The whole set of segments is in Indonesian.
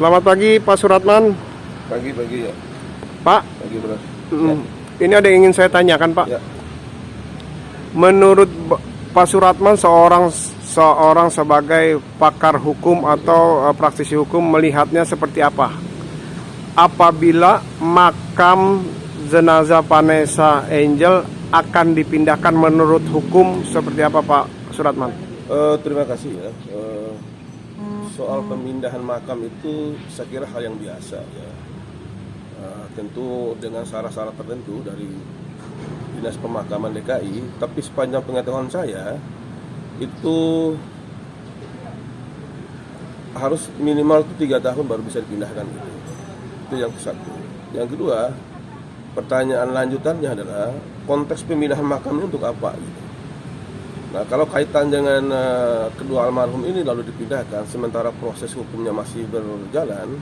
Selamat pagi Pak Suratman. Pagi ya. Pak, Pagi bro. ini ada yang ingin saya tanyakan Pak. Ya. Menurut Pak Suratman, seorang sebagai pakar hukum atau praktisi hukum melihatnya seperti apa? Apabila makam jenazah Vanessa Angel akan dipindahkan menurut hukum seperti apa Pak Suratman? Terima kasih ya. Soal pemindahan makam itu saya kira hal yang biasa ya. Tentu dengan syarat-syarat tertentu dari Dinas Pemakaman DKI, tapi sepanjang pengetahuan saya itu harus minimal 3 tahun baru bisa dipindahkan gitu. Itu yang satu. Yang kedua, pertanyaan lanjutannya adalah konteks pemindahan makam ini untuk apa gitu. Nah, kalau kaitan dengan kedua almarhum ini lalu dipindahkan sementara proses hukumnya masih berjalan,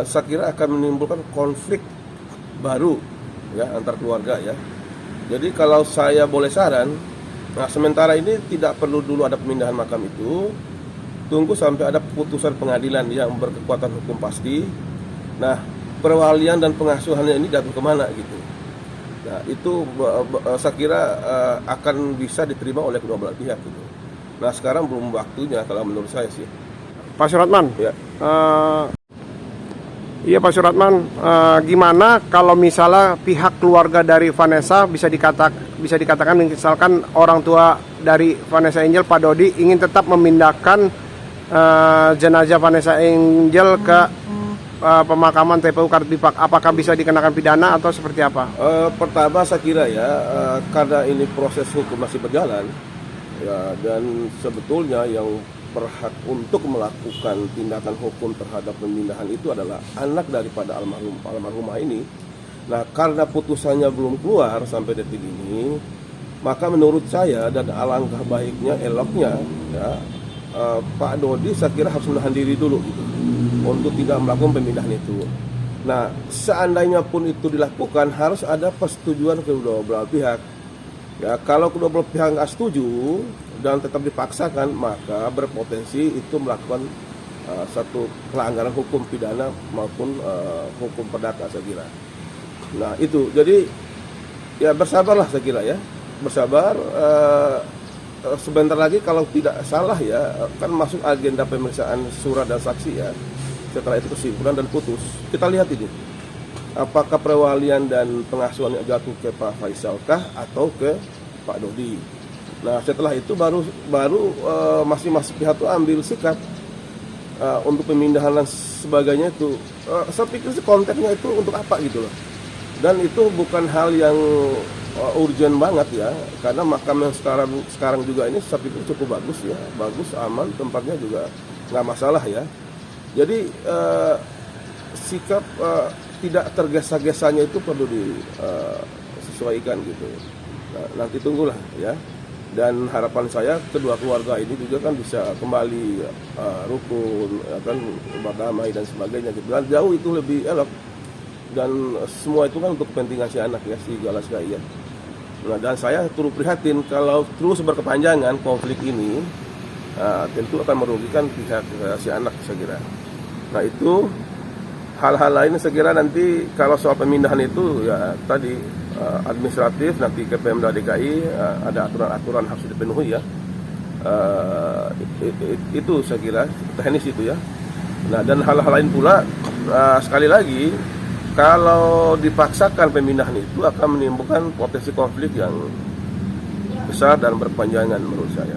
saya kira akan menimbulkan konflik baru ya antar keluarga ya. Jadi kalau saya boleh saran, nah sementara ini tidak perlu dulu ada pemindahan makam itu, tunggu sampai ada putusan pengadilan yang berkekuatan hukum pasti. Nah, perwalian dan pengasuhannya ini jatuh kemana gitu. Nah, itu saya kira akan bisa diterima oleh kedua belah pihak gitu. Nah, sekarang belum waktunya kalau menurut saya sih. Pak Suratman, Ya. Iya Pak Suratman, gimana kalau misalnya pihak keluarga dari Vanessa bisa dikatakan misalkan orang tua dari Vanessa Angel, Pak Dodi, ingin tetap memindahkan jenazah Vanessa Angel ke pemakaman TPU Kartipak, apakah bisa dikenakan pidana atau seperti apa? Pertama saya kira ya, karena ini proses hukum masih berjalan ya, dan sebetulnya yang berhak untuk melakukan tindakan hukum terhadap pemindahan itu adalah anak daripada almarhumah ini. Nah, karena putusannya belum keluar sampai detik ini, maka menurut saya dan alangkah baiknya, eloknya ya, Pak Dodi saya kira harus menahan diri dulu gitu, untuk tidak melakukan pemindahan itu. Nah, seandainya pun itu dilakukan harus ada persetujuan kedua belah pihak. Ya, kalau kedua belah pihak nggak setuju dan tetap dipaksakan, maka berpotensi itu melakukan satu pelanggaran hukum pidana maupun hukum perdata saya kira. Nah itu, jadi ya bersabarlah saya kira ya, bersabar. Sebentar lagi kalau tidak salah ya, kan masuk agenda pemeriksaan surat dan saksi ya. Setelah itu kesimpulan dan putus. Kita lihat ini, apakah perwalian dan pengasuhannya jatuh ke Pak Faisal kah atau ke Pak Dodi. Nah setelah itu baru masing-masing pihak itu ambil sikap untuk pemindahan dan sebagainya itu. Saya pikir konteksnya itu untuk apa gitu loh. Dan itu bukan hal yang urgent banget ya, karena makam yang sekarang juga ini saya pikir cukup bagus ya, bagus, aman, tempatnya juga nggak masalah ya. Jadi sikap tidak tergesa-gesanya itu perlu disesuaikan gitu. Nah, nanti tunggulah ya. Dan harapan saya kedua keluarga ini juga kan bisa kembali rukun, kan berdamai dan sebagainya. Dan jauh itu lebih elok. Dan semua itu kan untuk kepentingan si anak ya, si Galas Gai ya. Nah, dan saya turut prihatin kalau terus berkepanjangan konflik ini, tentu akan merugikan pihak si anak saya kira. Nah itu hal-hal lain saya kira nanti kalau soal pemindahan itu ya tadi administratif, nanti ke Pemda DKI ada aturan-aturan harus dipenuhi ya. Itu saya kira teknis itu ya. Nah dan hal-hal lain pula sekali lagi, kalau dipaksakan pemindahan itu akan menimbulkan potensi konflik yang besar dan berkepanjangan menurut saya.